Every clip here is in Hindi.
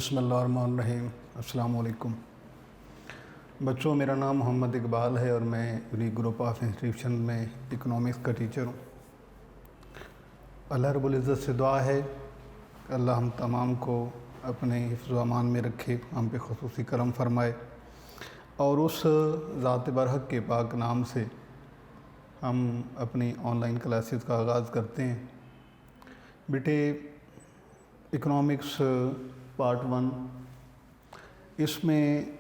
बिस्मिल्लाहिर्रहमानिर्रहीम। अस्सलाम वालेकुम बच्चों, मेरा नाम मोहम्मद इकबाल है और मैं यूनिक ग्रुप ऑफ इंस्टीट्यूशन में इकोनॉमिक्स का टीचर हूँ। अल्लाह रब्बुल इज़्ज़त से दुआ है अल्लाह हम तमाम को अपने हिफ्ज़ व अमान में रखे, हम पे ख़ुसूसी करम फरमाए और उस ज़ात बरहक के पाक नाम से हम अपनी ऑनलाइन क्लासेस का आगाज़ करते हैं। बेटे, इकोनॉमिक्स पार्ट 1, इसमें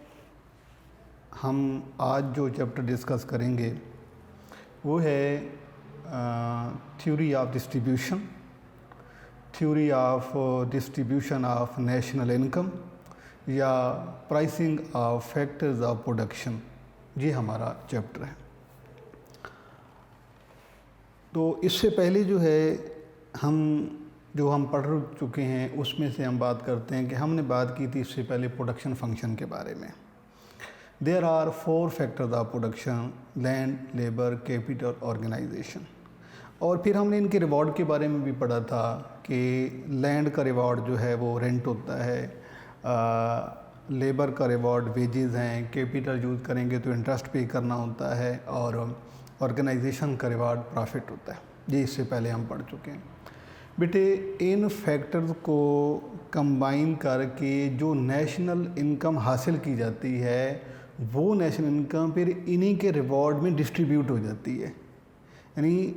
हम आज जो चैप्टर डिस्कस करेंगे वो है theory of distribution of national income या pricing of factors of production. ये हमारा चैप्टर है। तो इससे पहले जो है हम पढ़ चुके हैं उसमें से हम बात करते हैं कि हमने बात की थी इससे पहले प्रोडक्शन फंक्शन के बारे में। There are 4 factors of production: land, labour, capital, organisation. और फिर हमने इनके रिवॉर्ड के बारे में भी पढ़ा था कि लैंड का रिवॉर्ड जो है वो रेंट होता है, लेबर का रिवॉर्ड वेजेस हैं, कैपिटल यूज़ करेंगे तो इंटरेस्ट पे करना होता है और ऑर्गेनाइजेशन का रिवॉर्ड प्रॉफिट होता है। ये इससे पहले हम पढ़ चुके हैं। बेटे, इन फैक्टर्स को कंबाइन करके जो नेशनल इनकम हासिल की जाती है वो नेशनल इनकम फिर इन्हीं के रिवॉर्ड में डिस्ट्रीब्यूट हो जाती है। यानी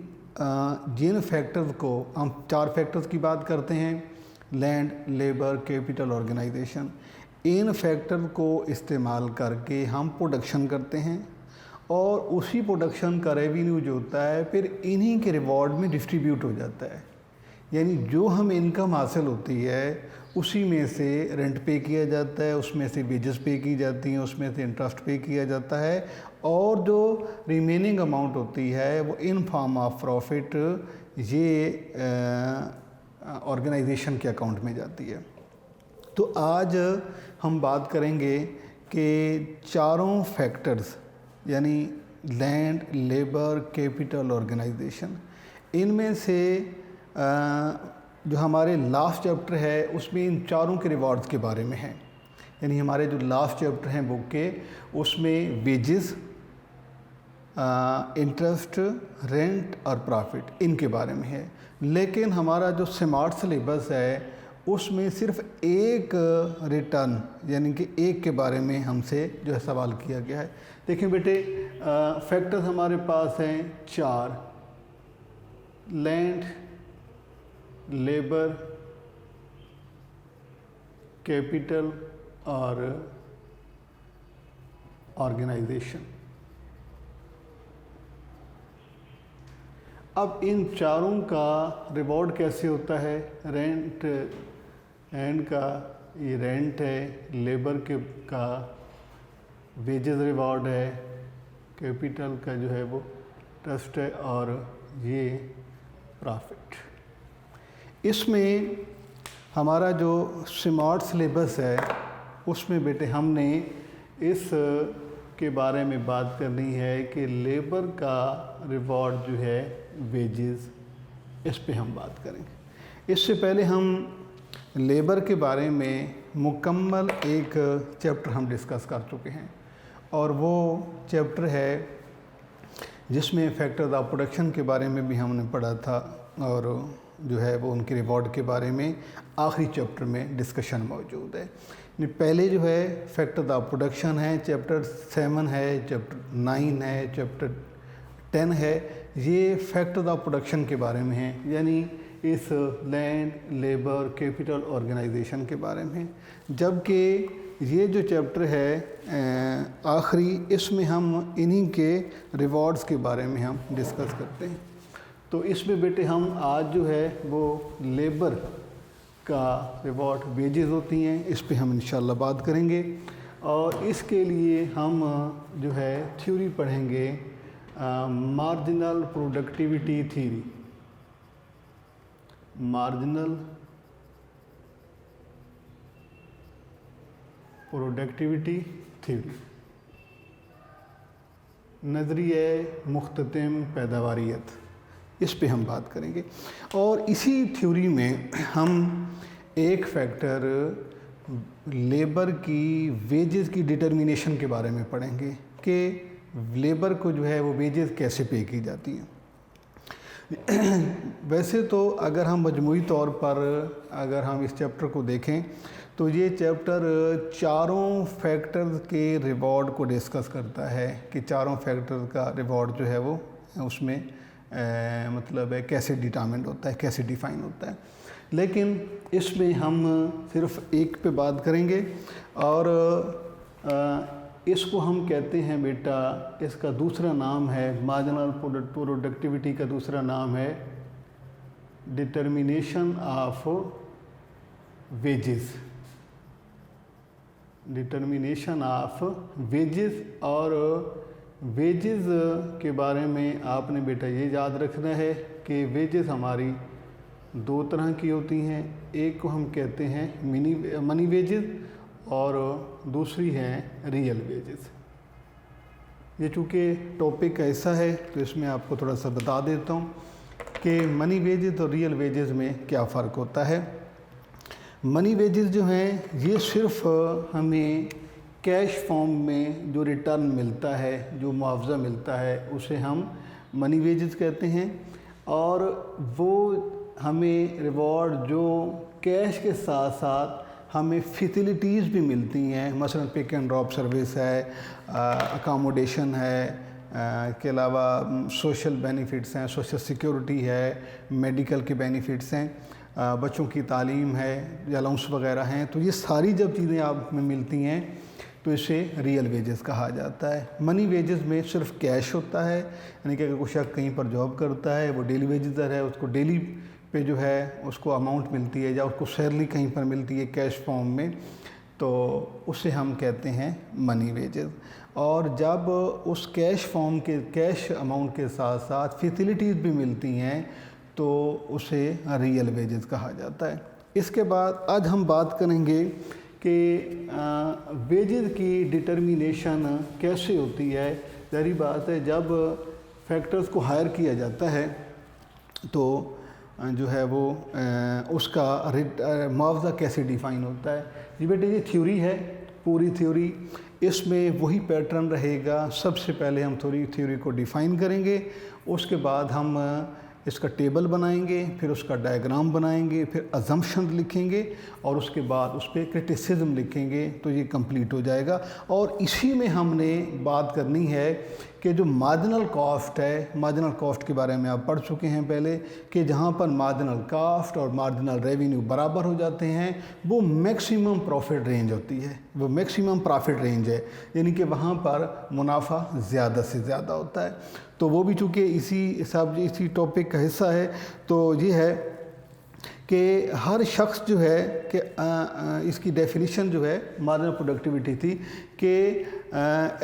जिन फैक्टर्स को हम 4 फैक्टर्स की बात करते हैं: लैंड, लेबर, कैपिटल, ऑर्गेनाइजेशन। इन फैक्टर को इस्तेमाल करके हम प्रोडक्शन करते हैं और उसी प्रोडक्शन का रेवेन्यू जो होता है फिर इन्हीं के रिवॉर्ड में डिस्ट्रीब्यूट हो जाता है। यानी जो हमें इनकम हासिल होती है उसी में से रेंट पे किया जाता है, उसमें से वेजेस पे की जाती हैं, उसमें से इंटरेस्ट पे किया जाता है और जो रिमेनिंग अमाउंट होती है वो इन फॉर्म ऑफ प्रॉफिट ये ऑर्गेनाइजेशन के अकाउंट में जाती है। तो आज हम बात करेंगे कि चारों फैक्टर्स यानी लैंड, लेबर, कैपिटल, ऑर्गेनाइजेशन, इनमें से जो हमारे लास्ट चैप्टर है उसमें इन चारों के रिवॉर्ड्स के बारे में है। यानी हमारे जो लास्ट चैप्टर हैं बुक के उसमें वेजेस, इंटरेस्ट, रेंट और प्रॉफिट इनके बारे में है। लेकिन हमारा जो स्मार्ट सिलेबस है उसमें सिर्फ एक रिटर्न यानी कि एक के बारे में हमसे जो है सवाल किया गया है। देखें बेटे, फैक्टर्स हमारे पास हैं 4: लैंड, लेबर, कैपिटल और ऑर्गेनाइजेशन। अब इन चारों का रिवॉर्ड कैसे होता है? रेंट का ये रेंट है, लेबर का वेजेस रिवॉर्ड है, कैपिटल का जो है वो ट्रस्ट है और ये प्रॉफिट। इसमें हमारा जो स्मार्ट सिलेबस है उसमें बेटे हमने इस के बारे में बात करनी है कि लेबर का रिवॉर्ड जो है वेजेस, इस पे हम बात करेंगे। इससे पहले हम लेबर के बारे में मुकम्मल एक चैप्टर हम डिस्कस कर चुके हैं और वो चैप्टर है जिसमें फैक्टर्स ऑफ प्रोडक्शन के बारे में भी हमने पढ़ा था और जो है वो उनके रिवॉर्ड के बारे में आखिरी चैप्टर में डिस्कशन मौजूद है। पहले जो है फैक्टर्स ऑफ प्रोडक्शन है, चैप्टर 7 है, चैप्टर 9 है, चैप्टर 10 है। ये फैक्टर्स ऑफ प्रोडक्शन के बारे में है, यानी इस लैंड, लेबर, कैपिटल, ऑर्गेनाइजेशन के बारे में। जबकि ये जो चैप्टर है आखिरी, इसमें हम इन्हीं के रिवॉर्ड्स के बारे में हम डिस्कस करते हैं। तो इसमें बेटे हम आज जो है वो लेबर का रिवॉर्ड वेजेस होती हैं, इस पे हम इंशाल्लाह बात करेंगे। और इसके लिए हम जो है थ्योरी पढ़ेंगे marginal productivity theory. Marginal productivity theory, नज़रिए मुख्ततिम पैदावारियत, इस पे हम बात करेंगे। और इसी थ्योरी में हम एक फैक्टर लेबर की वेजेस की डिटर्मिनेशन के बारे में पढ़ेंगे कि लेबर को जो है वो वेजेस कैसे पे की जाती हैं। वैसे तो अगर हम मजमूई तौर पर अगर हम इस चैप्टर को देखें तो ये चैप्टर चारों फैक्टर्स के रिवॉर्ड को डिस्कस करता है कि चारों फैक्टर्स का रिवॉर्ड जो है वो उसमें मतलब है कैसे डिटरमाइंड होता है, कैसे डिफ़ाइन होता है। लेकिन इसमें हम सिर्फ एक पे बात करेंगे और इसको हम कहते हैं बेटा, इसका दूसरा नाम है मार्जिनल प्रोडक्टिविटी का दूसरा नाम है determination of wages, determination of wages. और वेजेस के बारे में आपने बेटा ये याद रखना है कि वेजेस हमारी दो तरह की होती हैं, एक को हम कहते हैं मनी वेजेस और दूसरी है रियल वेजेस। ये चूँकि टॉपिक ऐसा है तो इसमें आपको थोड़ा सा बता देता हूँ कि मनी वेजेस और रियल वेजेस में क्या फ़र्क होता है। मनी वेजेस जो हैं ये सिर्फ हमें कैश फॉर्म में जो रिटर्न मिलता है, जो मुआवजा मिलता है, उसे हम मनी वेजेस कहते हैं। और वो हमें रिवॉर्ड जो कैश के साथ साथ हमें फैसिलिटीज़ भी मिलती हैं, मसलन पिक एंड ड्रॉप सर्विस है, अकामोडेशन है, के अलावा सोशल बेनिफिट्स हैं, सोशल सिक्योरिटी है, मेडिकल के बेनिफिट्स हैं, बच्चों की तालीम है, अलाउंस वगैरह हैं। तो ये सारी जब चीज़ें आप में मिलती हैं तो इसे रियल वेजेस कहा जाता है। मनी वेजेस में सिर्फ कैश होता है, यानी कि अगर कोई शख्स कहीं पर जॉब करता है, वो डेली वेजेसर है, उसको डेली पे जो है उसको अमाउंट मिलती है या उसको सैलरी कहीं पर मिलती है कैश फॉर्म में, तो उसे हम कहते हैं मनी वेजेस। और जब उस कैश फॉर्म के कैश अमाउंट के साथ साथ फैसिलिटीज़ भी मिलती हैं तो उसे रियल वेजेस कहा जाता है। इसके बाद आज हम बात करेंगे कि वेजेस की डिटर्मिनेशन कैसे होती है। जारी बात है, जब फैक्टर्स को हायर किया जाता है तो जो है वो उसका मुआवजा कैसे डिफ़ाइन होता है। जी बेटे, ये थ्योरी है, पूरी थ्योरी, इसमें वही पैटर्न रहेगा। सबसे पहले हम थ्योरी को डिफ़ाइन करेंगे, उसके बाद हम इसका टेबल बनाएंगे, फिर उसका डायग्राम बनाएंगे, फिर अजम्पशन लिखेंगे और उसके बाद उस पर क्रिटिसिज्म लिखेंगे, तो ये कंप्लीट हो जाएगा। और इसी में हमने बात करनी है कि जो मार्जिनल कॉस्ट है, मार्जिनल कॉस्ट के बारे में आप पढ़ चुके हैं पहले कि जहाँ पर मार्जिनल कॉस्ट और मार्जिनल रेवेन्यू बराबर हो जाते हैं वो मैक्सिमम प्रॉफिट रेंज होती है, वो मैक्सिमम प्रॉफिट रेंज है, यानी कि वहाँ पर मुनाफा ज़्यादा से ज़्यादा होता है। तो वो भी चूँकि इसी टॉपिक का हिस्सा है, तो ये है कि हर शख्स जो है कि इसकी डेफिनेशन जो है मार्जिनल प्रोडक्टिविटी थी कि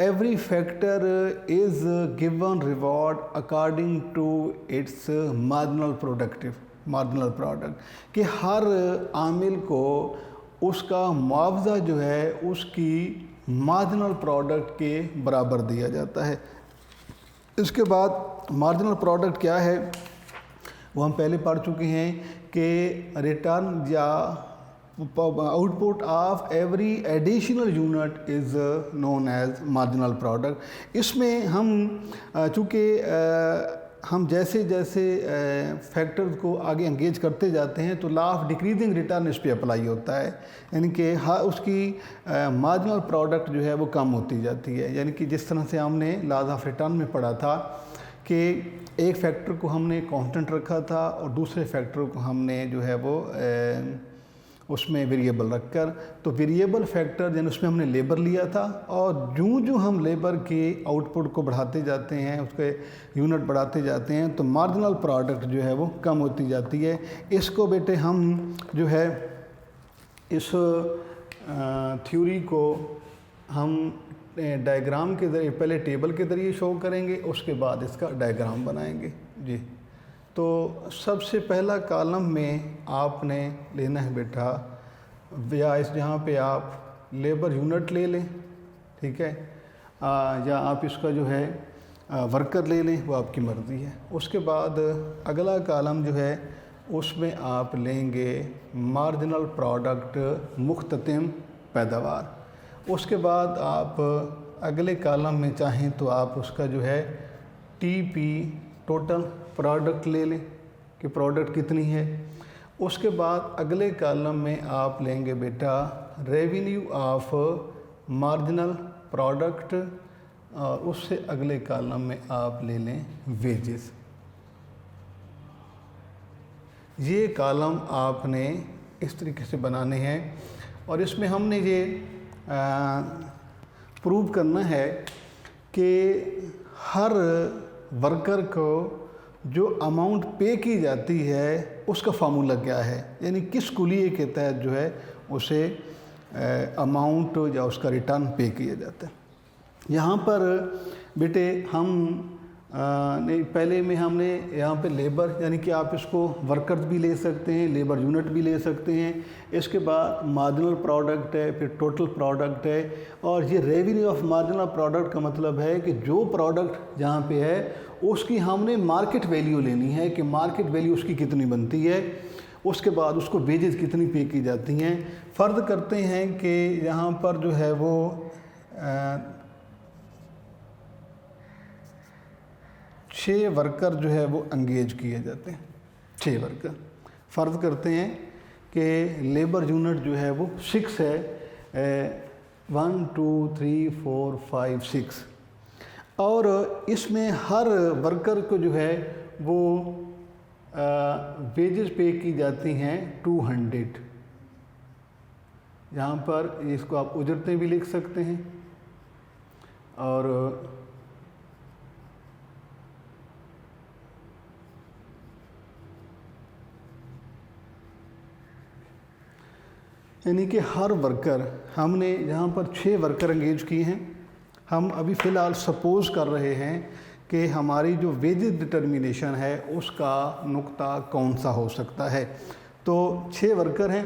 every factor is given reward according to its marginal product, कि हर आमिल को उसका मुआवजा जो है उसकी मार्जिनल प्रोडक्ट के बराबर दिया जाता है। इसके बाद मार्जिनल प्रोडक्ट क्या है वो हम पहले पढ़ चुके हैं कि रिटर्न या output of every additional unit is known as marginal product. इसमें हम चूँकि हम जैसे जैसे फैक्टर्स को आगे एंगेज करते जाते हैं तो लॉ ऑफ डिक्रीजिंग रिटर्न इस पर अप्लाई होता है, यानी कि उसकी मार्जिनल प्रोडक्ट जो है वो कम होती जाती है। यानी कि जिस तरह से हमने लॉज ऑफ रिटर्न में पढ़ा था कि एक फैक्टर को हमने कांस्टेंट रखा था और दूसरे फैक्टर को हमने जो है वो उसमें वेरिएबल रखकर, तो वेरिएबल फैक्टर यानी उसमें हमने लेबर लिया था और जो हम लेबर के आउटपुट को बढ़ाते जाते हैं, उसके यूनिट बढ़ाते जाते हैं, तो मार्जिनल प्रोडक्ट जो है वो कम होती जाती है। इसको बेटे हम जो है इस थ्योरी को हम डायग्राम के ज़रिए, पहले टेबल के ज़रिए शो करेंगे, उसके बाद इसका डायग्राम बनाएंगे जी। तो सबसे पहला कॉलम में आपने लेना है बेटा, या इस जहाँ पे आप लेबर यूनिट ले लें, ठीक है, या आप इसका जो है वर्कर ले लें, वो आपकी मर्ज़ी है। उसके बाद अगला कॉलम जो है उसमें आप लेंगे मार्जिनल प्रोडक्ट मुख्ततिम पैदावार। उसके बाद आप अगले कॉलम में चाहें तो आप उसका जो है टीपी टोटल प्रोडक्ट ले लें कि प्रोडक्ट कितनी है। उसके बाद अगले कॉलम में आप लेंगे बेटा रेवेन्यू ऑफ मार्जिनल प्रोडक्ट, और उससे अगले कॉलम में आप ले लें वेजेस। ये कॉलम आपने इस तरीके से बनाने हैं और इसमें हमने ये प्रूव करना है कि हर वर्कर को जो अमाउंट पे की जाती है उसका फार्मूला क्या है, यानी किस कुलिये के तहत जो है उसे अमाउंट या उसका रिटर्न पे किया जाता है। यहाँ पर बेटे हम नहीं, पहले में हमने यहाँ पे लेबर यानी कि आप इसको वर्कर्स भी ले सकते हैं, लेबर यूनिट भी ले सकते हैं। इसके बाद मार्जिनल प्रोडक्ट है, फिर टोटल प्रोडक्ट है, और ये रेवेन्यू ऑफ मार्जिनल प्रोडक्ट का मतलब है कि जो प्रोडक्ट जहाँ पे है उसकी हमने मार्केट वैल्यू लेनी है कि मार्केट वैल्यू उसकी कितनी बनती है। उसके बाद उसको वेजेस कितनी पे की जाती हैं। फ़र्ज़ करते हैं कि यहाँ पर जो है वो 6 वर्कर जो है वो एंगेज किए जाते हैं। 6 वर्कर फ़र्ज़ करते हैं कि लेबर यूनिट जो है वो 6 है, 1 2 3 4 5 6, और इसमें हर वर्कर को जो है वो वेजेस पे की जाती हैं 200। यहाँ पर इसको आप उजरतें भी लिख सकते हैं, और यानी कि हर वर्कर, हमने यहाँ पर 6 वर्कर एंगेज किए हैं। हम अभी फ़िलहाल सपोज़ कर रहे हैं कि हमारी जो वेजेस डिटर्मिनेशन है उसका नुक्ता कौन सा हो सकता है। तो 6 वर्कर हैं,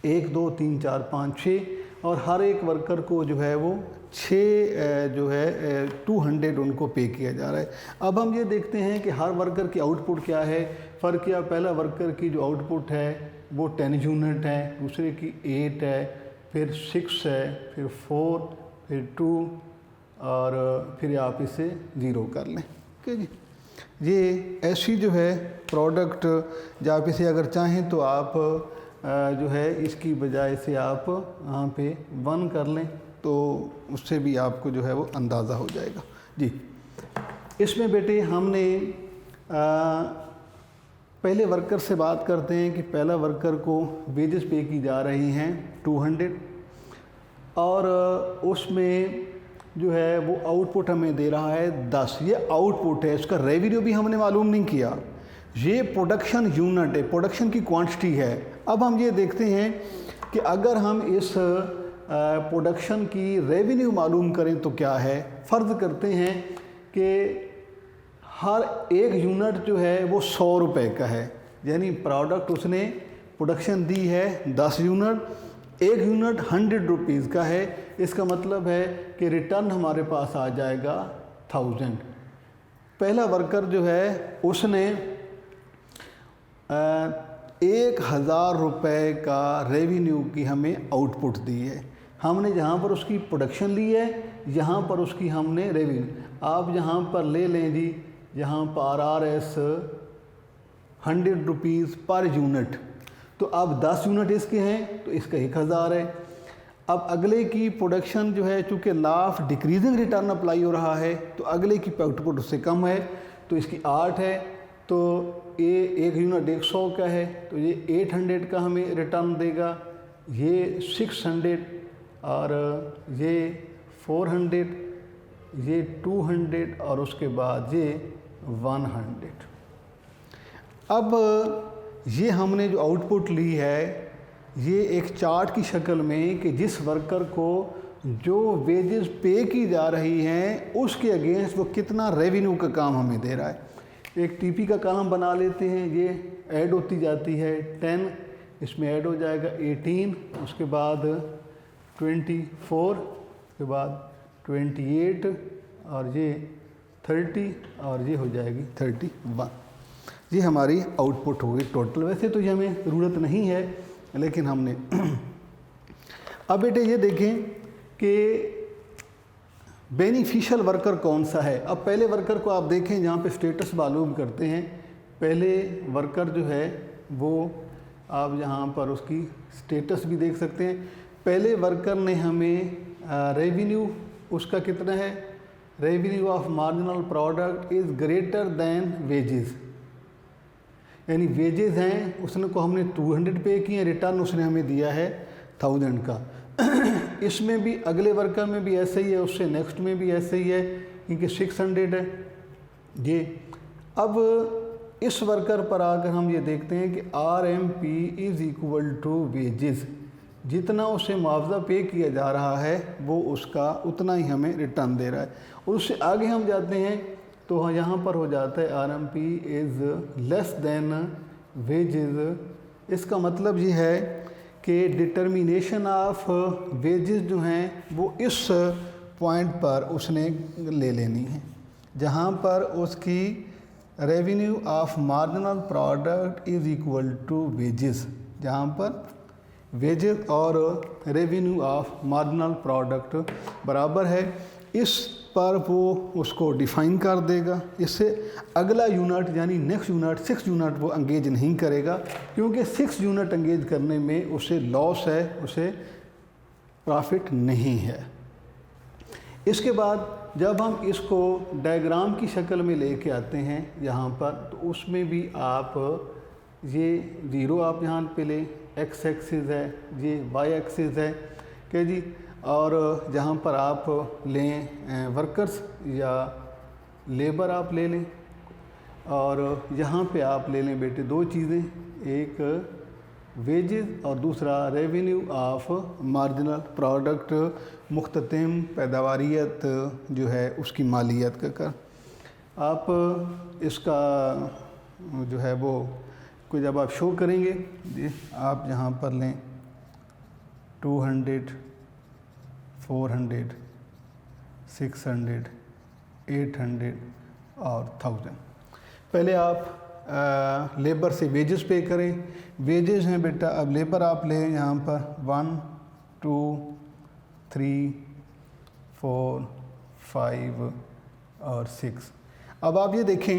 1 2 3 4 5 6, और हर एक वर्कर को जो है वो 6 जो है 200 उनको पे किया जा रहा है। अब हम ये देखते हैं कि हर वर्कर की आउटपुट क्या है। फ़र्क किया, पहला वर्कर की जो आउटपुट है वो 10 यूनिट है, दूसरे की 8 है, फिर 6 है, फिर 4, फिर 2, और फिर आप इसे 0 कर लें। ठीक है जी। ये ऐसी जो है प्रोडक्ट, जो आप इसे अगर चाहें तो आप जो है इसकी बजाय से आप यहाँ पे 1 कर लें, तो उससे भी आपको जो है वो अंदाज़ा हो जाएगा जी। इसमें बेटे हमने पहले वर्कर से बात करते हैं कि पहला वर्कर को वेजेस पे की जा रही हैं 200, और उसमें जो है वो आउटपुट हमें दे रहा है 10। ये आउटपुट है, इसका रेवेन्यू भी हमने मालूम नहीं किया। ये प्रोडक्शन यूनिट है, प्रोडक्शन की क्वांटिटी है। अब हम ये देखते हैं कि अगर हम इस प्रोडक्शन की रेवेन्यू मालूम करें तो क्या है। फ़र्ज़ करते हैं कि हर एक यूनिट जो है वो 100 रुपये का है, यानी प्रोडक्ट उसने प्रोडक्शन दी है 10 यूनिट, एक यूनिट 100 रुपीज़ का है। इसका मतलब है कि रिटर्न हमारे पास आ जाएगा 1000। पहला वर्कर जो है उसने 1000 रुपये का रेवेन्यू की हमें आउटपुट दी है। हमने जहाँ पर उसकी प्रोडक्शन ली है, यहाँ पर उसकी हमने रेवेन्यू, आप यहाँ पर ले लें जी, यहाँ पर RS 100 रुपीज़ पर यूनिट, तो अब 10 यूनिट इसके हैं तो इसका 1000 है। अब अगले की प्रोडक्शन जो है, चूँकि law of decreasing return apply हो रहा है, तो अगले की आउटपुट उससे कम है, तो इसकी 8 है, तो ये एक यूनिट 100 का है, तो ये 800 का हमें रिटर्न देगा, ये 600, और ये 400, ये 200, और उसके बाद ये 100। अब ये हमने जो आउटपुट ली है ये एक चार्ट की शक्ल में कि जिस वर्कर को जो वेजेस पे की जा रही हैं उसके अगेंस्ट वो कितना रेवेन्यू का काम हमें दे रहा है। एक टीपी का काम बना लेते हैं, ये ऐड होती जाती है 10, इसमें ऐड हो जाएगा 18, उसके बाद 24, उसके बाद 28, और ये 30, और ये हो जाएगी 31। ये हमारी आउटपुट होगी टोटल। वैसे तो ये हमें ज़रूरत नहीं है, लेकिन हमने अब बेटे ये देखें कि बेनिफिशियल वर्कर कौन सा है। अब पहले वर्कर को आप देखें जहाँ पे स्टेटस मालूम करते हैं। पहले वर्कर जो है वो आप यहाँ पर उसकी स्टेटस भी देख सकते हैं। पहले वर्कर ने हमें रेवेन्यू उसका कितना है, revenue of marginal product is greater than wages, यानी वेजेस हैं उसने को हमने 200 पे किए, रिटर्न उसने हमें दिया है 1000 का। इसमें भी अगले वर्कर में भी ऐसे ही है, उससे नेक्स्ट में भी ऐसे ही है, क्योंकि 600 है ये। अब इस वर्कर पर आकर हम ये देखते हैं कि RMP is equal to wages, जितना उसे मुआवजा पे किया जा रहा है वो उसका उतना ही हमें रिटर्न दे रहा है। और उससे आगे हम जाते हैं तो यहाँ पर हो जाता है RMP is less than wages. इसका मतलब ये है कि डिटर्मिनेशन ऑफ वेजेस जो हैं वो इस पॉइंट पर उसने ले लेनी है जहाँ पर उसकी revenue of marginal product is equal to wages, जहाँ पर वेजेस और रेवेन्यू ऑफ मार्जिनल प्रोडक्ट बराबर है। इस पर वो उसको डिफ़ाइन कर देगा। इससे अगला यूनिट यानी नेक्स्ट यूनिट 6 यूनिट वो एंगेज नहीं करेगा, क्योंकि 6 यूनिट एंगेज करने में उसे लॉस है, उसे प्रॉफिट नहीं है। इसके बाद जब हम इसको डायग्राम की शक्ल में लेके आते हैं यहाँ पर, तो उसमें भी आप ये 0 आप यहाँ पे ले, x एक्सिस है, ये y एक्सिस है क्या जी। और जहाँ पर आप लें वर्कर्स या लेबर आप ले लें, और यहाँ पे आप ले लें बेटे 2 चीज़ें, एक वेजेस और दूसरा रेवेन्यू ऑफ मार्जिनल प्रोडक्ट, मुख्ततिम पैदावारियत जो है उसकी मालियत का कर। आप इसका जो है वो को जब आप शो करेंगे, आप यहाँ पर लें 200, 400, 600, 800 और 1000। पहले आप लेबर से वेजेस पे करें। वेजेस हैं बेटा, अब लेबर आप लें यहाँ पर 1, 2, 3, 4, 5 और 6। अब आप ये देखें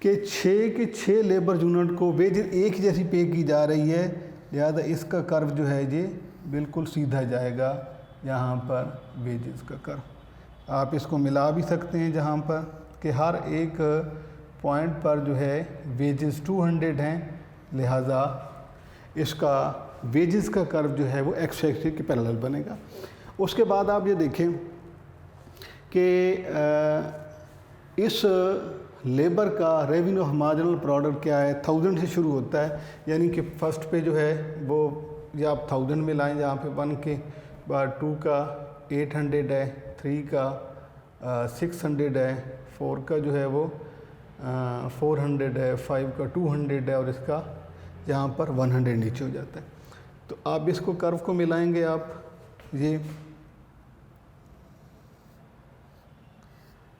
कि 6 के 6 लेबर यूनिट को वेजेस एक ही जैसी पे की जा रही है, लिहाजा इसका कर्व जो है ये बिल्कुल सीधा जाएगा यहाँ पर वेजेस का कर्व। आप इसको मिला भी सकते हैं जहाँ पर कि हर एक पॉइंट पर जो है वेजेस 200 हैं, लिहाजा इसका वेजेस का कर्व जो है वो एक्स एक्सिस के पैरेलल बनेगा। उसके बाद आप ये देखें कि इस लेबर का रेवेन्यू ऑफ मार्जिनल प्रोडक्ट क्या है, 1000 से शुरू होता है, यानी कि फर्स्ट पे जो है वो ये आप 1000 में लाएं, जहाँ पे 1 के बाद 2 का 800 है, 3 का 600 है, 4 का जो है वो 400 है, 5 का 200 है और इसका यहाँ पर 100 नीचे हो जाता है। तो आप इसको कर्व को मिलाएंगे, आप ये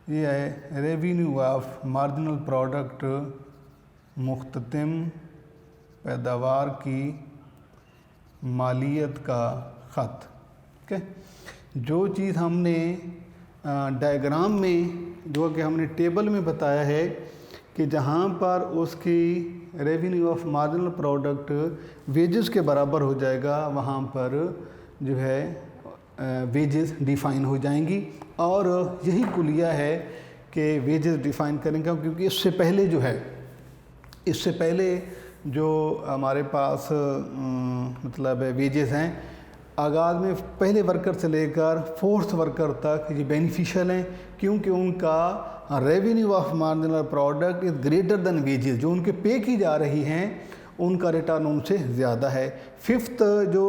है रेवेन्यू ऑफ मार्जिनल प्रोडक्ट, मुख्ततिम पैदावार की मालियत का ख़त। ठीक है, जो चीज़ हमने डायग्राम में जो कि हमने टेबल में बताया है कि जहाँ पर उसकी revenue of marginal product wages के बराबर हो जाएगा, वहाँ पर जो है वेजेस डिफ़ाइन हो जाएंगी। और यही कुलिया है कि वेजेस डिफ़ाइन करेंगे, क्योंकि इससे पहले जो है, इससे पहले जो हमारे पास मतलब वेजेस हैं, आगाज़ में पहले वर्कर से लेकर 4th वर्कर तक ये बेनिफिशियल हैं, क्योंकि उनका revenue of marginal product is greater than wages, जो उनके पे की जा रही हैं उनका रिटर्न उनसे ज़्यादा है। 5th जो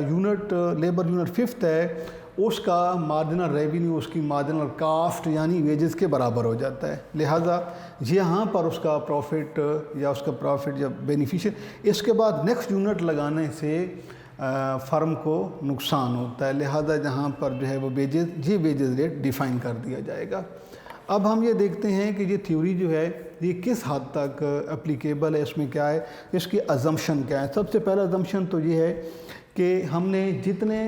यूनिट लेबर यूनिट 5th है, उसका मार्जिनल रेवेन्यू उसकी मार्जिनल कास्ट यानी वेजेस के बराबर हो जाता है, लिहाजा यहाँ पर उसका प्रॉफिट या उसका प्रॉफिट या बेनिफिशियल, इसके बाद नेक्स्ट यूनिट लगाने से फर्म को नुकसान होता है, लिहाजा जहाँ पर जो है वो वेजेस रेट डिफ़ाइन कर दिया जाएगा। अब हम ये देखते हैं कि ये थ्योरी जो है ये किस हद तक एप्लीकेबल है, इसमें क्या है, इसकी अजम्पशन क्या है। सबसे पहला अजम्पशन तो ये है कि हमने जितने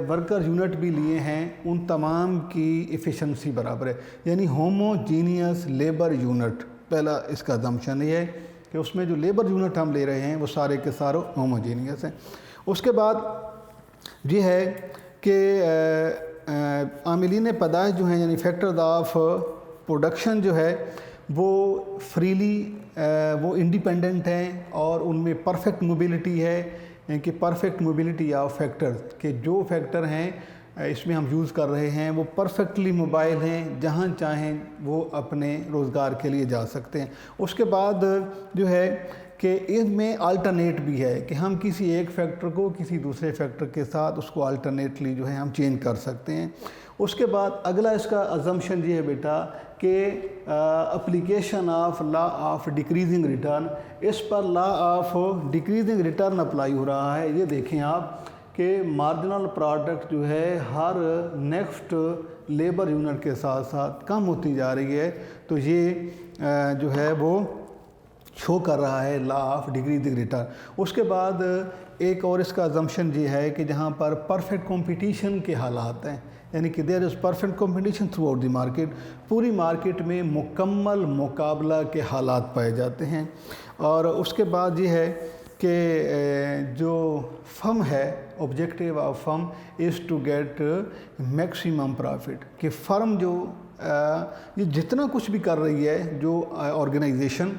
वर्कर यूनिट भी लिए हैं उन तमाम की एफिशिएंसी बराबर है, यानी होमोजीनियस लेबर यूनिट। पहला इसका अजम्पशन ये है कि उसमें जो लेबर यूनिट हम ले रहे हैं वो सारे के सारे होमोजीनियस हैं। उसके बाद ये है कि आमिलीन पैदाइश जो हैं यानी फैक्टर्स ऑफ प्रोडक्शन जो है वो फ्रीली वो इंडिपेंडेंट हैं और उनमें परफेक्ट मोबिलिटी है, कि परफेक्ट मोबिलिटी ऑफ फैक्टर्स के जो फैक्टर हैं इसमें हम यूज़ कर रहे हैं वो परफेक्टली मोबाइल हैं, जहाँ चाहें वो अपने रोज़गार के लिए जा सकते हैं। उसके बाद जो है कि इसमें अल्टरनेट भी है कि हम किसी एक फैक्टर को किसी दूसरे फैक्टर के साथ उसको अल्टरनेटली जो है हम चेंज कर सकते हैं। उसके बाद अगला इसका अजम्पशन ये है बेटा कि application of law of decreasing return, इस पर law of decreasing return apply हो रहा है। ये देखें आप कि मार्जिनल प्रोडक्ट जो है हर नेक्स्ट लेबर यूनिट के साथ साथ कम होती जा रही है, तो ये जो है वो शो कर रहा है लॉ ऑफ डिक्रीजिंग रिटर्न। उसके बाद एक और इसका अजम्पशन ये है कि जहाँ पर परफेक्ट कंपटीशन के हालात हैं, यानी कि there is perfect competition throughout the market, पूरी मार्केट में मुकम्मल मुकाबला के हालात पाए जाते हैं। और उसके बाद ये है कि जो फर्म है, objective of firm is to get maximum profit, कि फ़र्म जो ये जितना कुछ भी कर रही है जो ऑर्गेनाइजेशन,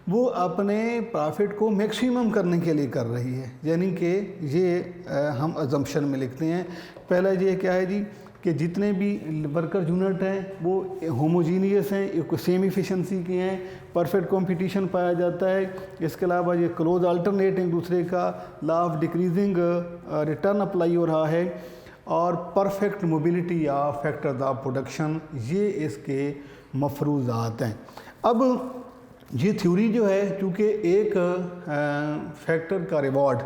वो अपने प्रॉफिट को मैक्सिमम करने के लिए कर रही है। यानी कि ये हम अजम्पशन में लिखते हैं। पहला ये क्या है जी कि जितने भी वर्कर यूनिट हैं वो होमोजीनियस हैं, सेम इफिशिएंसी के हैं, परफेक्ट कंपटीशन पाया जाता है। इसके अलावा ये क्लोज अल्टरनेट एक दूसरे का, law of decreasing return apply हो रहा है, और perfect mobility of factors of production, ये इसके मफरूज़ात हैं। अब ये थ्योरी जो है, चूँकि एक फैक्टर का रिवॉर्ड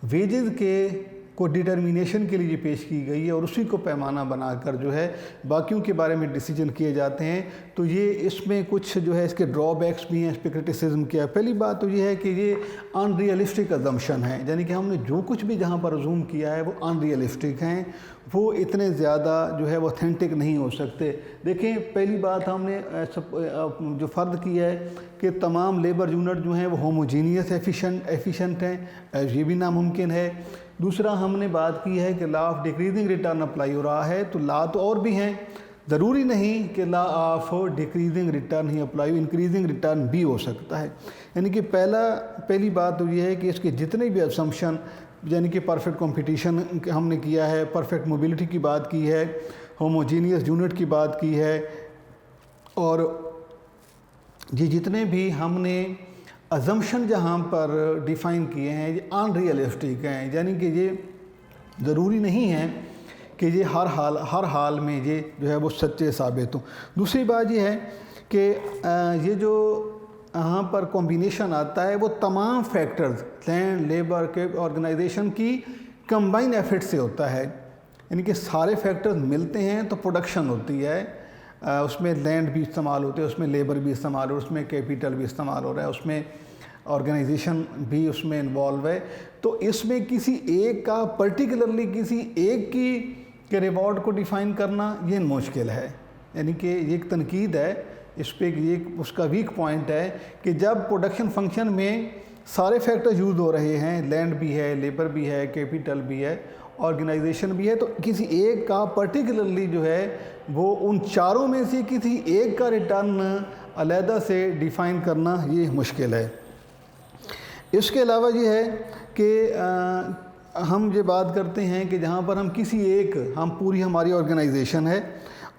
वेजेस के को डिटर्मिनेशन के लिए पेश की गई है और उसी को पैमाना बनाकर जो है बाकियों के बारे में डिसीजन किए जाते हैं, तो ये इसमें कुछ जो है इसके ड्रॉबैक्स भी हैं, इस पर क्रिटिसिज्म किया। पहली बात तो ये है कि ये अनरियलिस्टिक अजम्पशन है, यानी कि हमने जो कुछ भी जहाँ पर अजूम किया है वो अनरियलिस्टिक हैं, वो इतने ज़्यादा जो है वो ऑथेंटिक नहीं हो सकते। देखें, पहली बात हमने जो फ़र्ज़ किया है कि तमाम लेबर यूनिट जो हैं वो होमोजीनियस एफिशिएंट हैं, ये भी नामुमकिन है। दूसरा हमने बात की है कि law of decreasing return apply हो रहा है, तो लॉ तो और भी हैं, ज़रूरी नहीं कि law of decreasing return he apply, increasing return भी हो सकता है। यानी कि पहली बात तो ये है कि इसके जितने भी असम्पशन, यानी कि परफेक्ट कंपटीशन हमने किया है, परफेक्ट मोबिलिटी की बात की है, होमोजीनियस यूनिट की बात की है, और ये जितने भी हमने अजम्पशन जहाँ पर डिफ़ाइन किए हैं ये अनरियलिस्टिक हैं, यानी कि ये ज़रूरी नहीं है कि ये हर हाल में ये जो है वो सच्चे साबित हों। दूसरी बात ये है कि ये जो यहाँ पर कॉम्बिनेशन आता है वो तमाम फैक्टर्स, लैंड, लेबर के ऑर्गेनाइजेशन की कंबाइन एफर्ट से होता है, यानी कि सारे फैक्टर्स मिलते हैं तो प्रोडक्शन होती है। उसमें लैंड भी इस्तेमाल होते हैं, उसमें लेबर भी इस्तेमाल हो रहा है, उसमें कैपिटल भी इस्तेमाल हो रहा है, उसमें ऑर्गेनाइजेशन भी उसमें इन्वॉल्व है। तो इसमें किसी एक का पर्टिकुलरली किसी एक की के रिवॉर्ड को डिफ़ाइन करना ये मुश्किल है, यानी कि ये एक तनकीद है इस पर, ये उसका वीक पॉइंट है कि जब प्रोडक्शन फंक्शन में सारे फैक्टर यूज़ हो रहे हैं, लैंड भी है, लेबर भी है, कैपिटल भी है, ऑर्गेनाइजेशन भी है, तो किसी एक का पर्टिकुलरली जो है वो उन चारों में से किसी एक का रिटर्न अलहदा से डिफ़ाइन करना ये मुश्किल है। इसके अलावा ये है कि हम ये बात करते हैं कि जहाँ पर हम पूरी हमारी ऑर्गेनाइजेशन है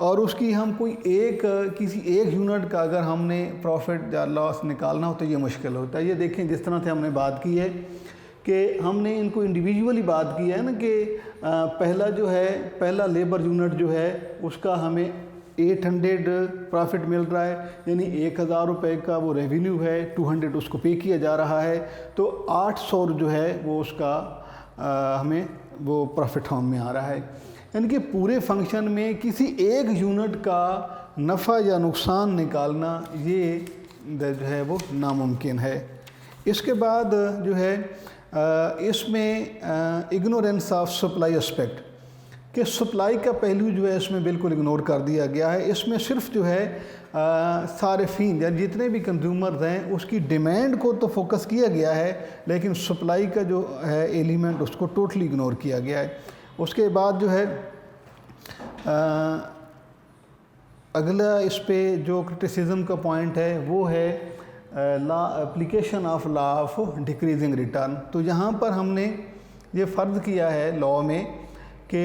और उसकी हम किसी एक यूनिट का अगर हमने प्रॉफिट या लॉस निकालना हो तो ये मुश्किल होता है। ये देखें, जिस तरह से हमने बात की है कि हमने इनको इंडिविजुअली बात की है ना, कि पहला लेबर यूनिट जो है उसका हमें 800 प्रॉफिट मिल रहा है, यानी 1000 रुपये का वो रेवेन्यू है, 200 उसको पे किया जा रहा है, तो 800 जो है वो उसका हमें वो प्रॉफिट हम में आ रहा है। यानी कि पूरे फंक्शन में किसी एक यूनिट का नफ़ा या नुकसान निकालना ये जो है वो नामुमकिन है। इसके बाद जो है इसमें इग्नोरेंस ऑफ सप्लाई एस्पेक्ट, कि सप्लाई का पहलू जो है इसमें बिल्कुल इग्नोर कर दिया गया है। इसमें सिर्फ जो है सारिफीन या जितने भी कंज्यूमर्स हैं उसकी डिमांड को तो फोकस किया गया है, लेकिन सप्लाई का जो है एलिमेंट उसको टोटली इग्नोर किया गया है। उसके बाद जो है अगला इस पे जो क्रिटिसिज्म का पॉइंट है वो है law application of law of decreasing return. तो यहाँ पर हमने ये फ़र्ज़ किया है लॉ में कि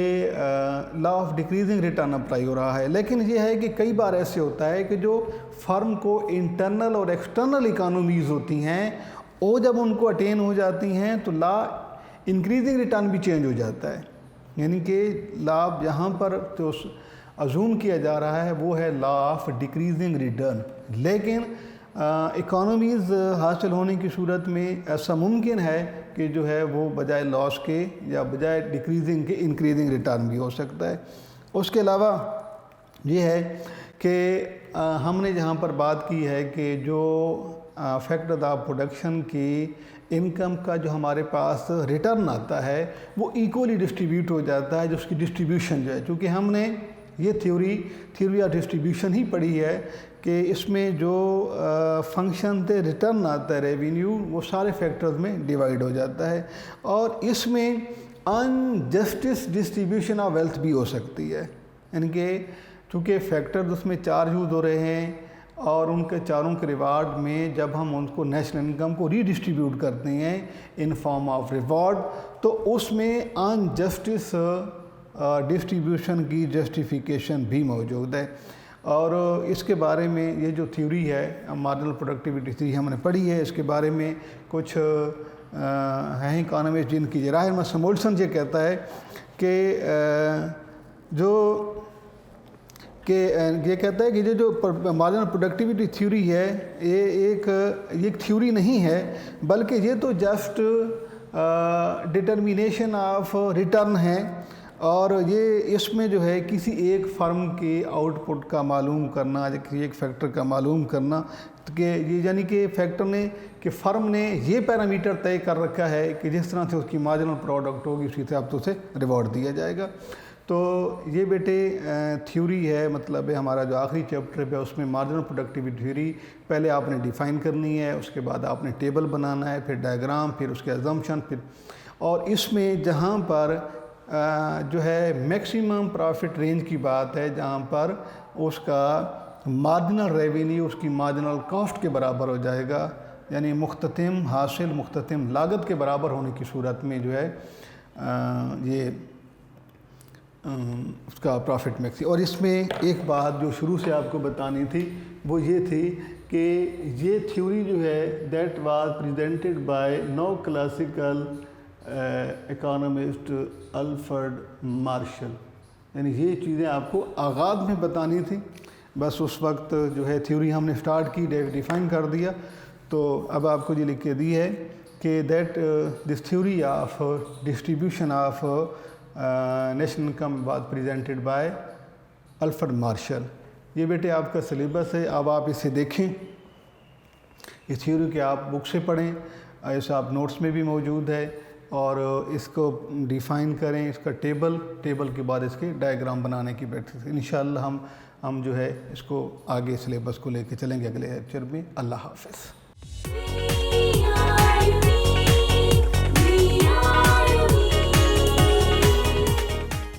law of decreasing return apply हो रहा है, लेकिन ये है कि कई बार ऐसे होता है कि जो फर्म को इंटरनल और एक्सटर्नल इकोनॉमीज़ होती हैं वो जब उनको अटेन हो जाती हैं तो लॉ इंक्रीजिंग रिटर्न भी चेंज हो जाता है। यानी कि लाभ यहाँ पर जो अजूम किया जा रहा है वो है लॉ ऑफ डिक्रीजिंग रिटर्न, लेकिन इकोनॉमीज़ हासिल होने की सूरत में ऐसा मुमकिन है कि जो है वो बजाय लॉस के या बजाय डिक्रीजिंग के इंक्रीजिंग रिटर्न भी हो सकता है। उसके अलावा ये है कि हमने जहाँ पर बात की है कि जो फैक्टर ऑफ प्रोडक्शन की इनकम का जो हमारे पास रिटर्न आता है वो इक्वली डिस्ट्रीब्यूट हो जाता है, जो उसकी डिस्ट्रीब्यूशन जो है, चूँकि हमने ये थ्योरी ऑफ डिस्ट्रीब्यूशन ही पढ़ी है कि इसमें जो फंक्शन थे रिटर्न आता है रेवेन्यू वो सारे फैक्टर्स में डिवाइड हो जाता है, और इसमें अनजस्टिस डिस्ट्रीब्यूशन ऑफ वेल्थ भी हो सकती है। यानी कि चूँकि फैक्टर्स उसमें 4 यूज़ हो रहे हैं और उनके चारों के रिवार्ड में जब हम उनको नेशनल इनकम को रीडिस्ट्रीब्यूट करते हैं इन फॉर्म ऑफ रिवॉर्ड, तो उसमें अनजस्टिस डिस्ट्रीब्यूशन की जस्टिफिकेशन भी मौजूद है। और इसके बारे में ये जो थ्योरी है मार्जिनल प्रोडक्टिविटी थ्योरी हमने पढ़ी है, इसके बारे में कुछ हैं इकोनॉमिस्ट जिनकी ज़राह में समोल्सन ये कहता है कि ये कहता है कि ये जो मार्जिनल प्रोडक्टिविटी थ्योरी है ये एक थ्योरी नहीं है, बल्कि ये तो जस्ट डिटर्मिनेशन ऑफ रिटर्न है, और ये इसमें जो है किसी एक फर्म के आउटपुट का मालूम करना या किसी एक फैक्टर का मालूम करना कि ये यानी कि फैक्टर ने कि फर्म ने ये पैरामीटर तय कर रखा है कि जिस तरह से उसकी मार्जिनल प्रोडक्ट होगी उसी से आपको उसे रिवॉर्ड दिया जाएगा। तो ये बेटे थ्योरी है, मतलब है हमारा जो आखिरी चैप्टर है उसमें मार्जिनल प्रोडक्टिविटी थ्योरी पहले आपने डिफ़ाइन करनी है, उसके बाद आपने टेबल बनाना है, फिर डायग्राम, फिर उसके अजम्पशन, फिर और इसमें जहाँ पर जो है मैक्सिमम प्रॉफिट रेंज की बात है, जहाँ पर उसका मार्जिनल रेवेन्यू उसकी मार्जिनल कॉस्ट के बराबर हो जाएगा, यानी मुख्ततिम हासिल मुख्ततिम लागत के बराबर होने की सूरत में जो है ये उसका प्रॉफिट मैक्सी। और इसमें एक बात जो शुरू से आपको बतानी थी वो ये थी कि ये थ्योरी जो है that was presented by neo classical economist Alfred Marshall, यानी ये चीज़ें आपको आगाज़ में बतानी थी, बस उस वक्त जो है थ्योरी हमने स्टार्ट की, डिफ़ाइन कर दिया, तो अब आपको ये लिख के दी है कि that this theory of distribution of national income was presented bye Alfred Marshall. ये बेटे आपका सिलेबस है, अब आप इसे देखें, इस थ्योरी के आप बुक से पढ़ें, ऐसा आप नोट्स में भी मौजूद है, और इसको डिफ़ाइन करें, इसका टेबल के बाद इसके डायग्राम बनाने की प्रैक्टिस। इंशाअल्लाह हम जो है इसको आगे सिलेबस को लेके चलेंगे अगले लेक्चर में। अल्लाह हाफ़िज़।